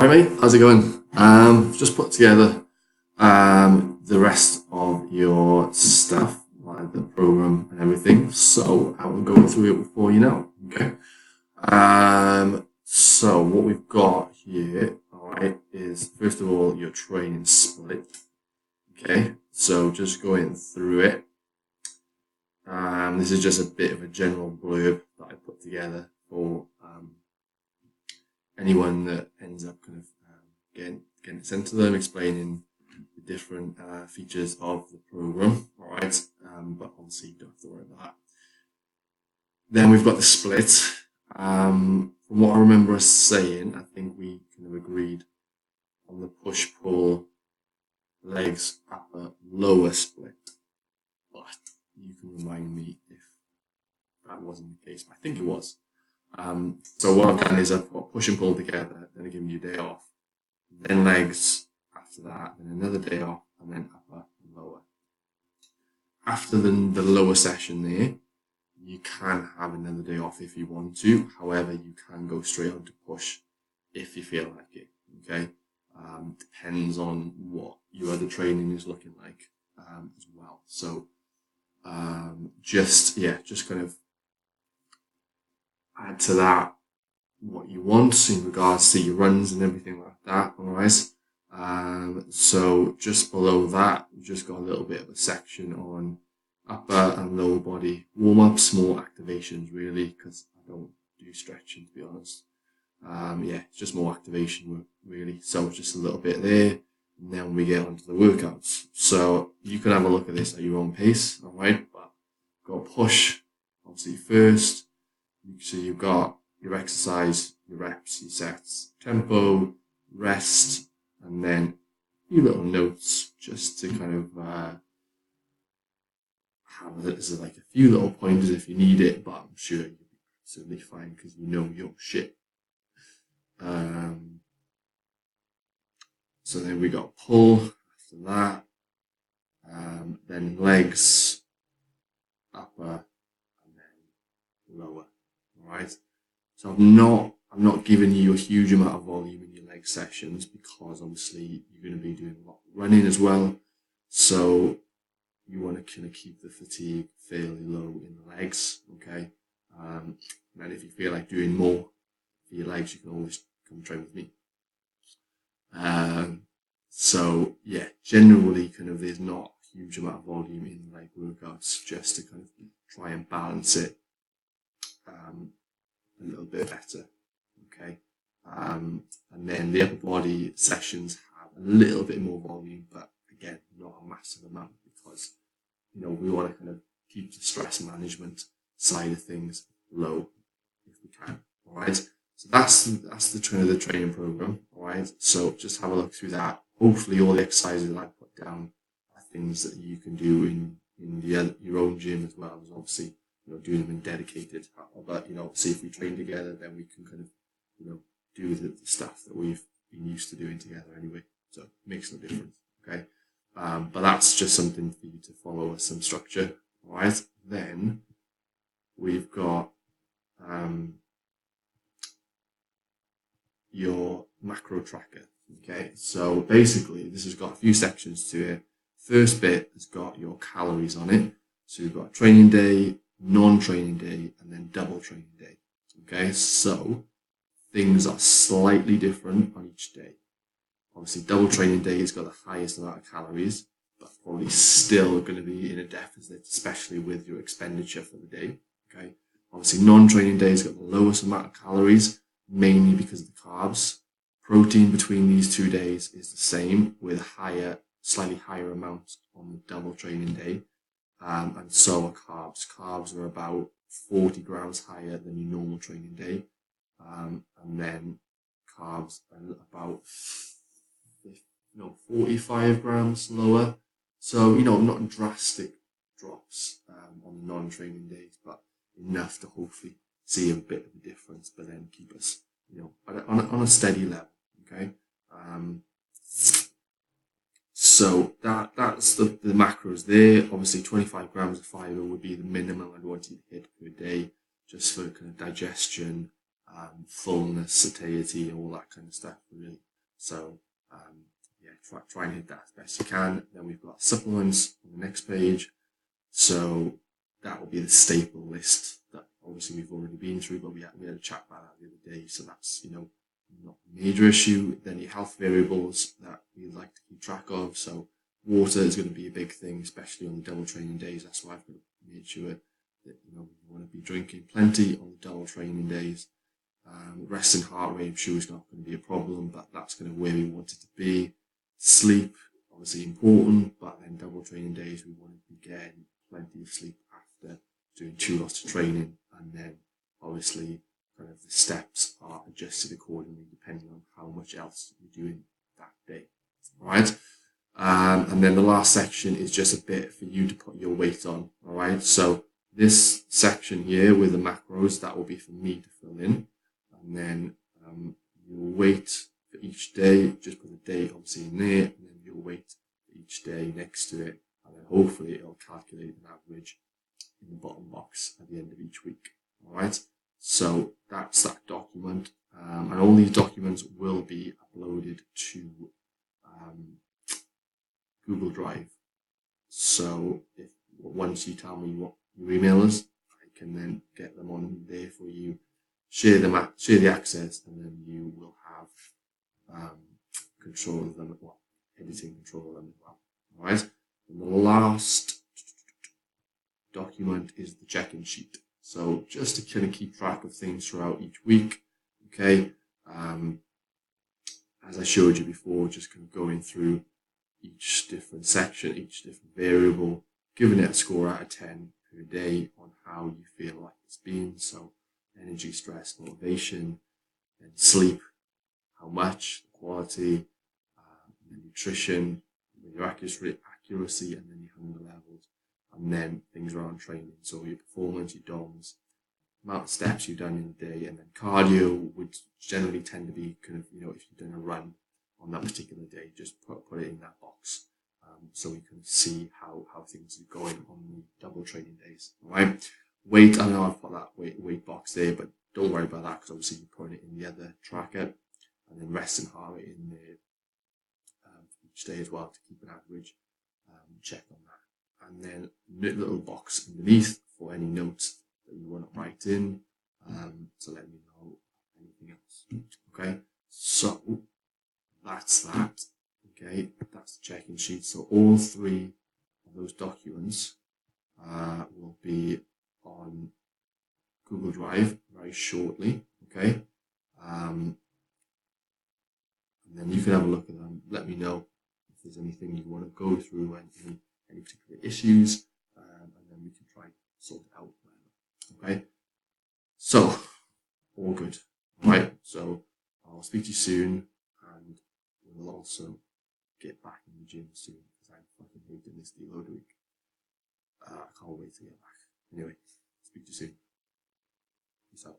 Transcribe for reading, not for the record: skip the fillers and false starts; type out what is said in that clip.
Alright mate, how's it going? Just put together the rest of your stuff, like the program and everything. So I will go through it for you now. Okay. So what we've got here, alright, is first of all your training split. Okay. So just going through it. This is just a bit of a general blurb that I put together for anyone that ends up kind of getting it sent to them, explaining the different features of the program. All right, but obviously you don't have to worry about that. Then we've got the split. From what I remember us saying, I think we kind of agreed on the push pull legs upper lower split. But you can remind me if that wasn't the case. I think it was. So what I've done is I've got push and pull together, then I give you a day off, then legs after that, then another day off, and then upper and lower. After the lower session there, you can have another day off if you want to. However, you can go straight on to push if you feel like it. Okay, depends on what your other training is looking like as well. So just kind of add to that what you want in regards to your runs and everything like that. All right. So just below that, we've just got a little bit of a section on upper and lower body warm-ups, more activations really, because I don't do stretching to be honest. It's just more activation work really. So just a little bit there, and then we get onto the workouts. So you can have a look at this at your own pace, all right? But go push, obviously first. So you've got your exercise, your reps, your sets, tempo, rest, and then a few little notes just to kind of have this as like a few little pointers if you need it, but I'm sure you'll be absolutely fine because you know your shit. So then we got pull after that, then legs, upper, and then lower. All right. So I'm not giving you a huge amount of volume in your leg sessions because obviously you're going to be doing a lot of running as well. So you want to kind of keep the fatigue fairly low in the legs. Okay. And if you feel like doing more for your legs, you can always come train with me. So yeah, generally kind of there's not a huge amount of volume in leg workouts just to kind of try and balance it a little bit better. Okay. And then the upper body sessions have a little bit more volume, but again, not a massive amount because, we want to kind of keep the stress management side of things low if we can. All right. So that's the training program. All right. So just have a look through that. Hopefully all the exercises that I put down are things that you can do in your own gym as well as obviously, doing them in dedicated. But, obviously if we train together, then we can kind of, do the stuff that we've been used to doing together anyway. So it makes no difference. Okay. But that's just something for you to follow as some structure. All right. Then we've got, your macro tracker. Okay. So basically this has got a few sections to it. First bit has got your calories on it. So you've got training day, non-training day, and then double training day. Okay, so things are slightly different on each day. Obviously, double training day has got the highest amount of calories, but probably still going to be in a deficit, especially with your expenditure for the day. Okay, obviously, non-training day has got the lowest amount of calories, mainly because of the carbs. Protein between these 2 days is the same, with slightly higher amounts on the double training day. And so are carbs. Carbs are about 40 grams higher than your normal training day. And then carbs are about 45 grams lower. So, not drastic drops on the non-training days, but enough to hopefully see a bit of a difference, but then keep us, on a steady level. Okay. So that's the macros there. Obviously 25 grams of fiber would be the minimum I'd want you to hit per day, just for kind of digestion, fullness, satiety, all that kind of stuff really. So yeah, try and hit that as best you can. Then we've got supplements on the next page. So that will be the staple list that obviously we've already been through, but we had a chat about that the other day. So that's, not a major issue. Then your health variables that we like to keep track of. So water is going to be a big thing, especially on the double training days. That's why I've got to make sure that, you want to be drinking plenty on the double training days. Rest and heart rate, I'm sure is not going to be a problem, but that's going to where we want it to be. Sleep, obviously important, but then double training days, we want to be getting plenty of sleep after doing 2 lots of training, and then obviously kind of the steps are adjusted accordingly depending on how much else you're doing that day. All right. And then the last section is just a bit for you to put your weight on. All right. So this section here with the macros, that will be for me to fill in. And then your weight for each day, just put the date obviously in there, and then your weight for each day next to it. And then hopefully it'll calculate an average in the bottom box at the end of each week. All right. So that's that document. And all these documents will be uploaded to Google Drive. So once you tell me what your email is, I can then get them on there for you, share the access, and then you will have control of them, editing control of them as well. All right. And the last document is the check-in sheet. So just to kind of keep track of things throughout each week. Okay. As I showed you before, just kind of going through each different section, each different variable, giving it a score out of 10 per day on how you feel like it's been. So energy, stress, motivation, and sleep, how much, the quality, the nutrition, your accuracy, and then your hunger levels, and then things around training. So your performance, your DOMs, amount of steps you've done in a day, and then cardio would generally tend to be kind of, if you've done a run on that particular day, just put it in that box, so we can see how things are going on the double training days. All right. Weight, I know I've put that weight box there, but don't worry about that because obviously you're putting it in the other tracker, and then rest and heart rate in there each day as well to keep an average. Check on that, and then a little box underneath for any notes that you want to write in, to let me know anything else. Okay, so that's that. Okay, that's the check-in sheet. So all 3 of those documents will be on Google Drive very shortly. Okay, and then you can have a look at them. Let me know if there's anything you want to go through and any particular issues, and then we can try and sort it out. Okay, so all good. All right, so I'll speak to you soon, and we'll also get back in the gym soon because I'm fucking hating this deload week. I can't wait to get back. Anyway, speak to you soon. Peace out.